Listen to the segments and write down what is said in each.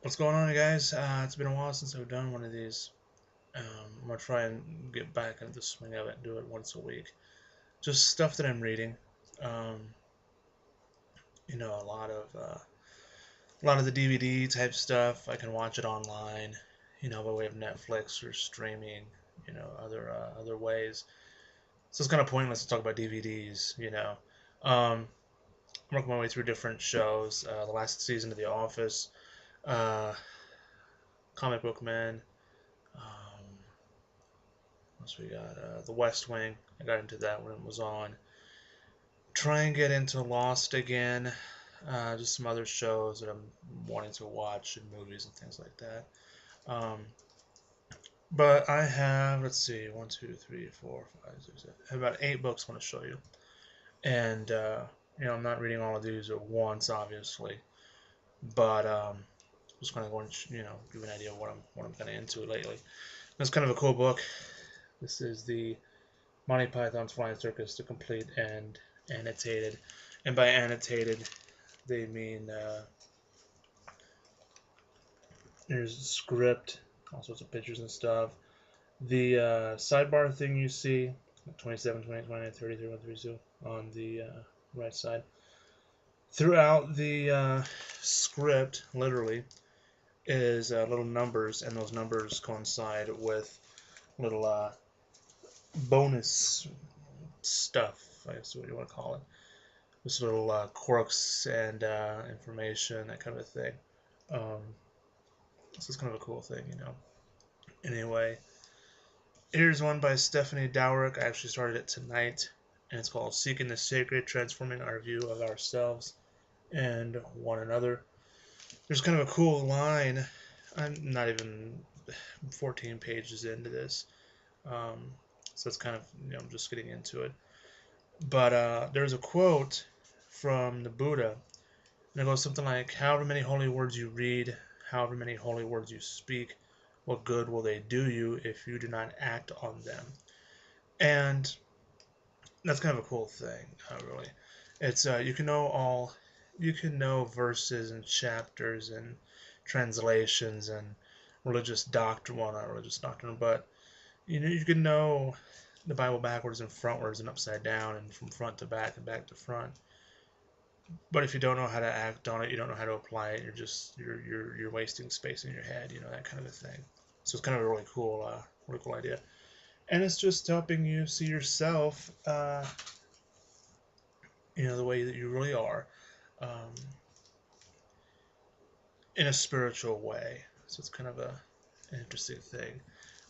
What's going on, you guys? It's been a while since I've done one of these. I'm gonna try and get back into the swing of it and do it once a week. Just stuff that I'm reading. Um, a lot of the DVD type stuff. I can watch it online. By way of Netflix or streaming. Other ways. So it's kind of pointless to talk about DVDs. I'm working my way through different shows. The last season of The Office, uh, Comic Book Man. Um, Once we got The West Wing. I got into that when it was on. Try and get into Lost again. Just some other shows that I'm wanting to watch and movies and things like that. Um, but I have, let's see, one, two, three, four, five, six, seven. I have about 8 books I want to show you. And, I'm not reading all of these at once, obviously. But just kind of going to, give you an idea of what I'm kind of into lately. It's kind of a cool book. This is the Monty Python's Flying Circus, the complete and annotated. And by annotated, they mean there's a script, all sorts of pictures and stuff. The sidebar thing you see, 27, 28, 29, 30, 31, 32 on the right side. Throughout the script, literally, is little numbers, and those numbers coincide with little bonus stuff, I guess what you want to call it. Just little quirks and information, that kind of thing. Um, this is kind of a cool thing. Anyway, here's one by Stephanie Dowrick. I actually started it tonight, and it's called Seeking the Sacred, Transforming Our View of Ourselves and One Another. There's kind of a cool line. I'm not even 14 pages into this, so it's kind of, I'm just getting into it. But there's a quote from the Buddha, and it goes something like, however many holy words you read, however many holy words you speak, what good will they do you if you do not act on them? And that's kind of a cool thing, really. It's you can know verses and chapters and translations and religious doctrine, well, not religious doctrine, but you can know the Bible backwards and frontwards and upside down and from front to back and back to front. But if you don't know how to act on it, you don't know how to apply it. You're wasting space in your head, that kind of a thing. So it's kind of a really cool idea, and it's just helping you see yourself, the way that you really are, um, in a spiritual way. So it's kind of an interesting thing.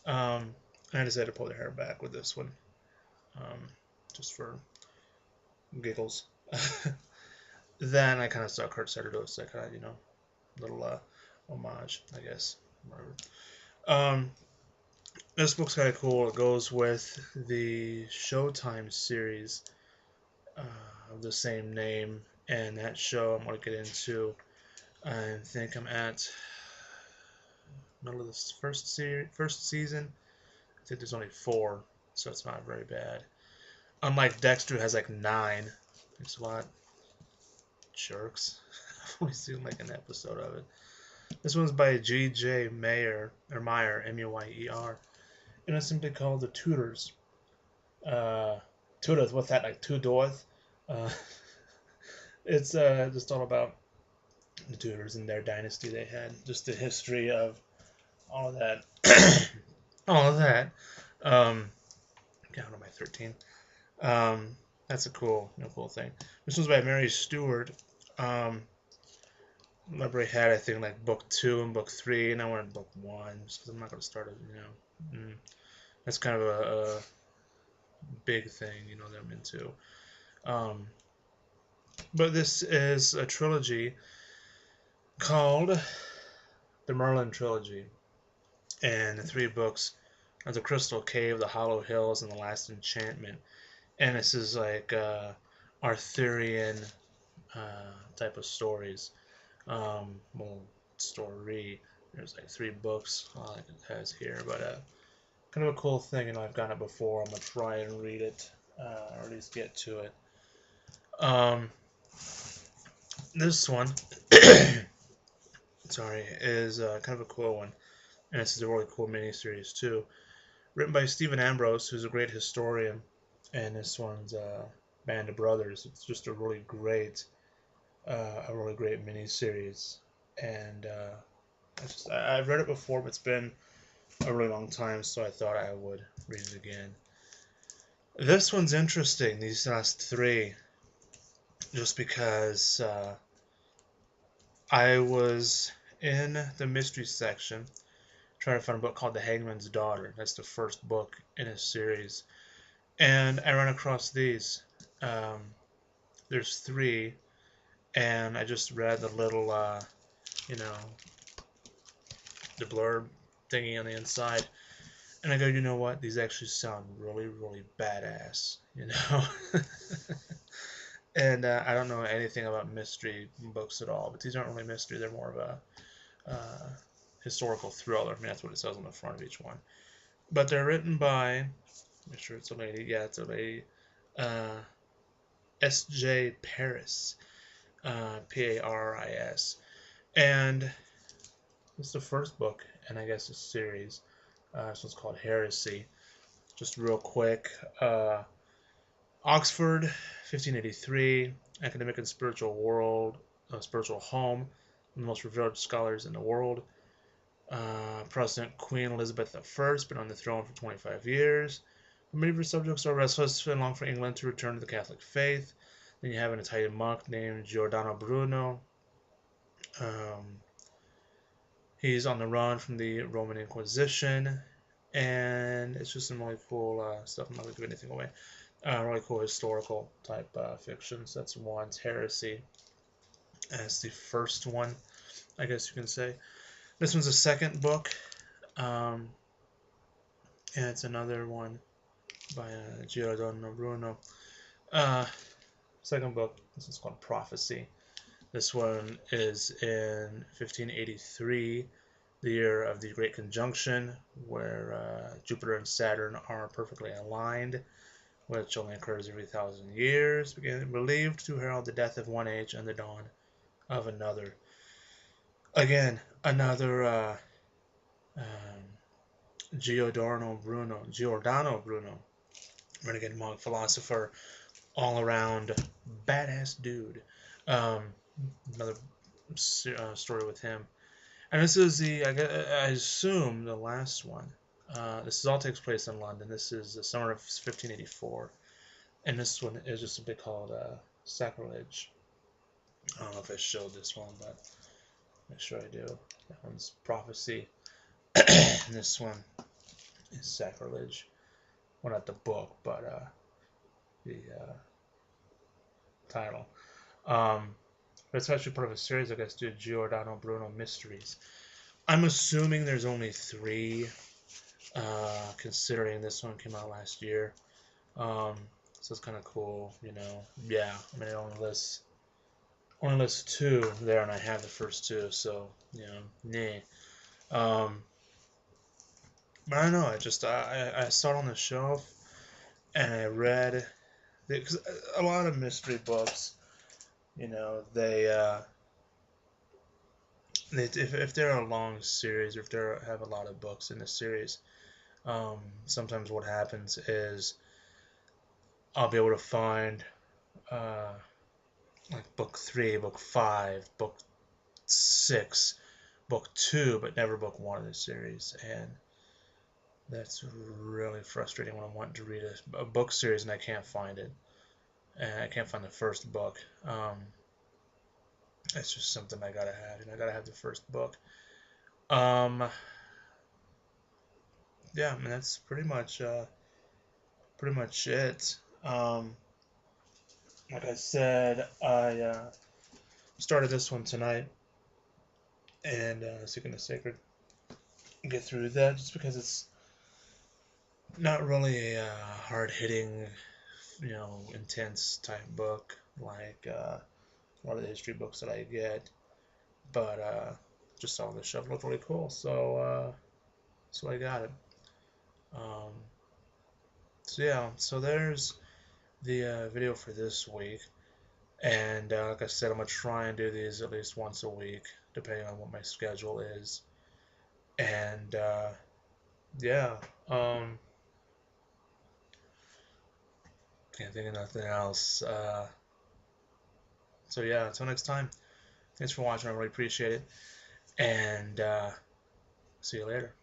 I decided to pull the hair back with this one, um, just for giggles. Then I kind of saw Kurt Sutter-Dose, that kind of, little homage, I guess. Whatever. Um, this book's kind of cool. It goes with the Showtime series of the same name, and that show I'm going to get into. I think I'm at middle of this first season. I think there's only 4, so it's not very bad. Unlike Dexter, who has like 9. Thanks a lot, jerks. I've only seen like an episode of it. This one's by G.J. Meyer, M-U-Y-E-R, and it's simply called The Tudors. Tudors, what's that, like Tudors? Uh, it's just all about the Tudors and their dynasty they had, just the history of all of that. All of that. God, am I 13? That's a cool thing. This was by Mary Stewart. Library had, I think, like book 2 and book 3, and I wanted book 1 just because I'm not going to start it. That's kind of a big thing, that I'm into. Um, but this is a trilogy called the Merlin Trilogy, and the 3 books are the Crystal Cave, the Hollow Hills, and the Last Enchantment. And this is like Arthurian type of stories. Well, story. There's like 3 books it has here, but kind of a cool thing. I've gotten it before. I'm gonna try and read it, or at least get to it. This one sorry, is kind of a cool one. And this is a really cool miniseries too, written by Stephen Ambrose, who's a great historian. And this one's Band of Brothers. It's just a really great miniseries. And I've read it before, but it's been a really long time, so I thought I would read it again. This one's interesting. These last three, just because I was in the mystery section trying to find a book called The Hangman's Daughter. That's the first book in a series. And I ran across these. Um, there's three, and I just read the little, you know, the blurb thingy on the inside. And I go, you know what? These actually sound really, really badass, you know? And I don't know anything about mystery books at all, but these aren't really mystery. They're more of a historical thriller. I mean, that's what it says on the front of each one. But they're written by, make sure it's a lady. Yeah, it's a lady. Uh, S.J. Paris, Paris, and it's the first book, and I guess a series. This one's called Heresy. Just real quick. Oxford, 1583, academic and spiritual world, spiritual home, the most revered scholars in the world. Protestant Queen Elizabeth I, been on the throne for 25 years. Many of her subjects are restless and long for England to return to the Catholic faith. Then you have an Italian monk named Giordano Bruno. He's on the run from the Roman Inquisition, and it's just some really cool stuff. I'm not going to give anything away. Really cool historical type fictions. That's one. It's Heresy. That's the first one, I guess you can say. This one's the second book, and it's another one by Giordano Bruno. Second book, this is called Prophecy. This one is in 1583, the year of the Great Conjunction, where Jupiter and Saturn are perfectly aligned, which only occurs every 1,000 years, believed to herald the death of one age and the dawn of another. Again, another Giordano Bruno, renegade monk, philosopher, all around badass dude. Another story with him. And this is I assume, the last one. This all takes place in London. This is the summer of 1584. And this one is just simply called Sacrilege. I don't know if I showed this one, but make sure I do. That one's Prophecy. And this one is Sacrilege. Well, not the book, but the title. But it's actually part of a series, I guess, to Giordano Bruno Mysteries. I'm assuming there's only three, considering this one came out last year. So it's kind of cool, you know. Yeah, I mean, it only lists two there, and I have the first two, so, you know, nah. But I don't know, I saw it on the shelf, and I read, because a lot of mystery books, you know, if they're a long series, or if they have a lot of books in the series, sometimes what happens is I'll be able to find like book 3, book 5, book 6, book 2, but never book 1 of the series, and that's really frustrating when I'm wanting to read a book series and I can't find it, and I can't find the first book. It's just something I gotta have, and I gotta have the first book. Yeah, I mean, that's pretty much it. Like I said, I started this one tonight, and Seeking the Sacred, get through that just because it's not really a hard-hitting, you know, intense type book like a lot of the history books that I get, but just saw the shelf looked really cool, so I got it. Um, so yeah, so there's the video for this week, And like I said, I'm gonna try and do these at least once a week, depending on what my schedule is. And yeah, can't think of nothing else. So yeah, until next time. Thanks for watching. I really appreciate it. And see you later.